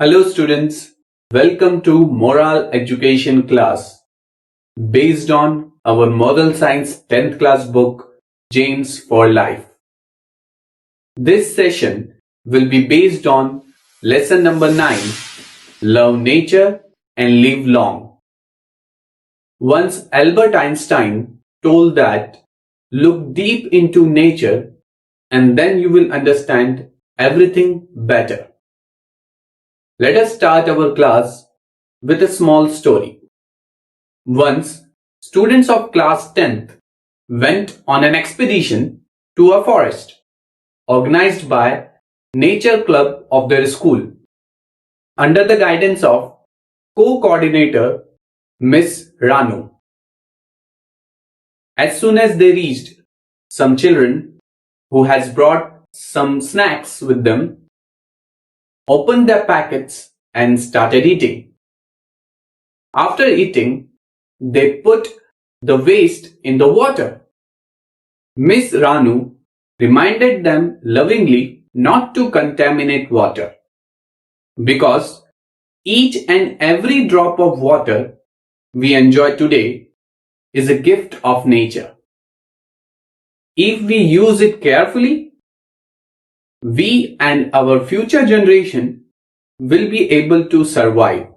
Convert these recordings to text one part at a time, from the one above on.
Hello students, welcome to Moral Education class based on our Moral Science 10th class book James for Life. This session will be based on lesson number 9, Love Nature and Live Long. Once Albert Einstein told that look deep into nature and then you will understand everything better. Let us start our class with a small story. Once, students of class 10th went on an expedition to a forest organized by Nature Club of their school under the guidance of co-coordinator Miss Ranu. As soon as they reached, some children who has brought some snacks with them opened their packets and started eating. After eating, they put the waste in the water. Miss Ranu reminded them lovingly not to contaminate water, because each and every drop of water we enjoy today is a gift of nature. If we use it carefully, we and our future generation will be able to survive.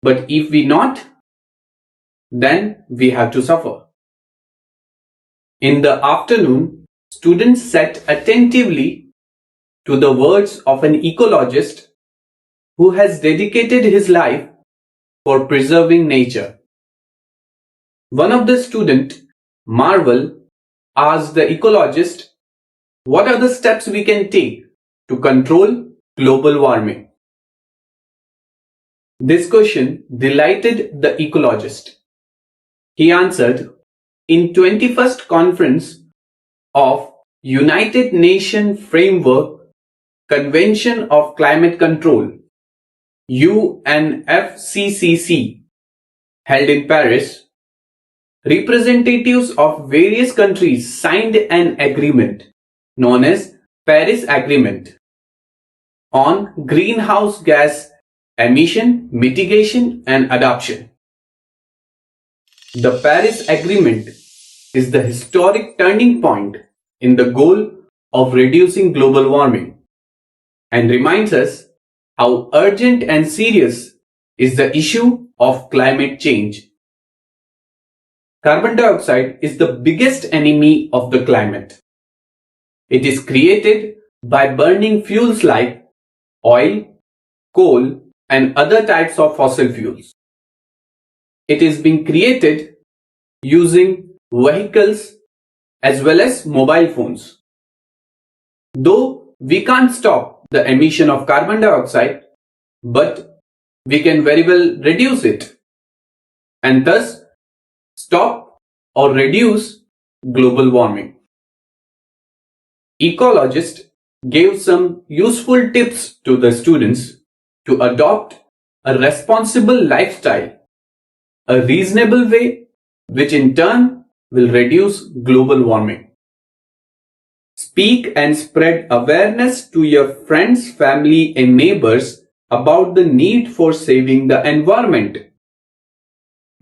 But if we not, then we have to suffer. In the afternoon, students sat attentively to the words of an ecologist who has dedicated his life for preserving nature. One of the students, Marvel, asked the ecologist, what are the steps we can take to control global warming? This question delighted the ecologist. He answered, in 21st Conference of United Nations Framework Convention of Climate Control, UNFCCC, held in Paris, representatives of various countries signed an agreement known as Paris Agreement on greenhouse gas emission mitigation and adoption. The Paris Agreement is the historic turning point in the goal of reducing global warming and reminds us how urgent and serious is the issue of climate change. Carbon dioxide is the biggest enemy of the climate. It is created by burning fuels like oil, coal, and other types of fossil fuels. It is being created using vehicles as well as mobile phones. Though we can't stop the emission of carbon dioxide, but we can very well reduce it and thus stop or reduce global warming. Ecologist gave some useful tips to the students to adopt a responsible lifestyle, a reasonable way, which in turn will reduce global warming. Speak and spread awareness to your friends, family, and neighbors about the need for saving the environment.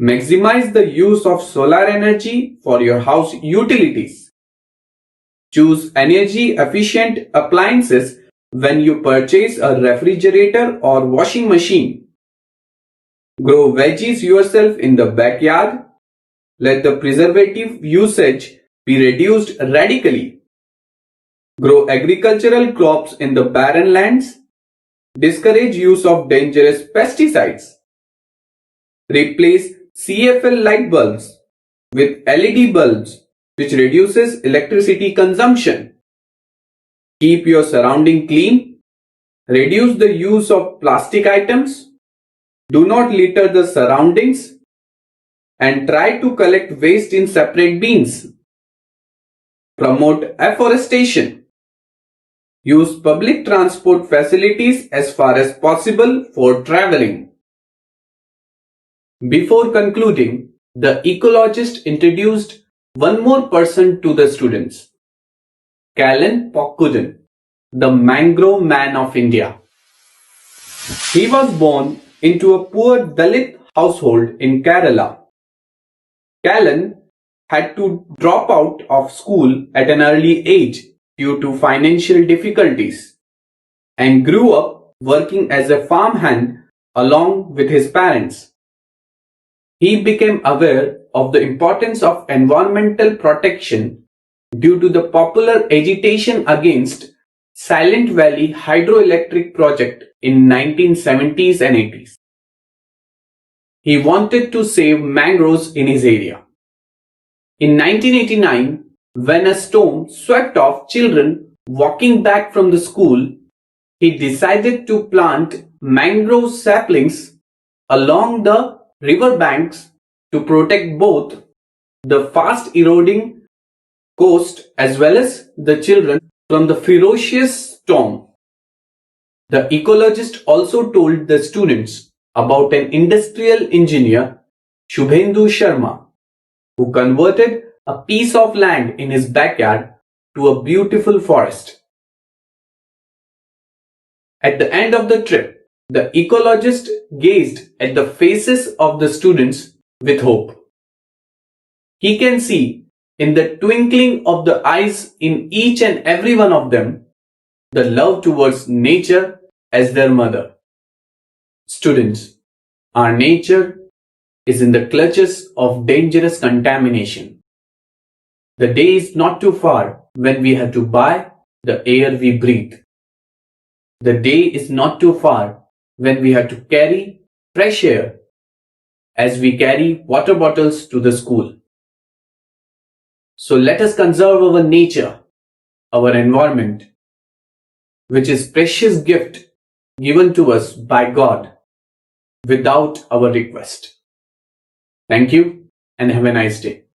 Maximize the use of solar energy for your house utilities. Choose energy efficient appliances when you purchase a refrigerator or washing machine. Grow veggies yourself in the backyard. Let the preservative usage be reduced radically. Grow agricultural crops in the barren lands. Discourage use of dangerous pesticides. Replace CFL light bulbs with LED bulbs, which reduces electricity consumption. Keep your surrounding clean. Reduce the use of plastic items. Do not litter the surroundings. And try to collect waste in separate bins. Promote afforestation. Use public transport facilities as far as possible for traveling. Before concluding, the ecologist introduced one more person to the students. Callan Pokkudan, the mangrove man of India. He was born into a poor Dalit household in Kerala. Callan had to drop out of school at an early age due to financial difficulties and grew up working as a farmhand along with his parents. He became aware of the importance of environmental protection due to the popular agitation against Silent Valley hydroelectric project in 1970s and 80s. He wanted to save mangroves in his area. In 1989, when a storm swept off children walking back from the school, he decided to plant mangrove saplings along the river banks to protect both the fast eroding coast as well as the children from the ferocious storm. The ecologist also told the students about an industrial engineer, Shubhendu Sharma, who converted a piece of land in his backyard to a beautiful forest. At the end of the trip, the ecologist gazed at the faces of the students with hope. He can see in the twinkling of the eyes in each and every one of them the love towards nature as their mother. Students, our nature is in the clutches of dangerous contamination. The day is not too far when we have to buy the air we breathe. The day is not too far when we have to carry fresh air as we carry water bottles to the school. So let us conserve our nature, our environment, which is precious gift given to us by God without our request. Thank you and have a nice day.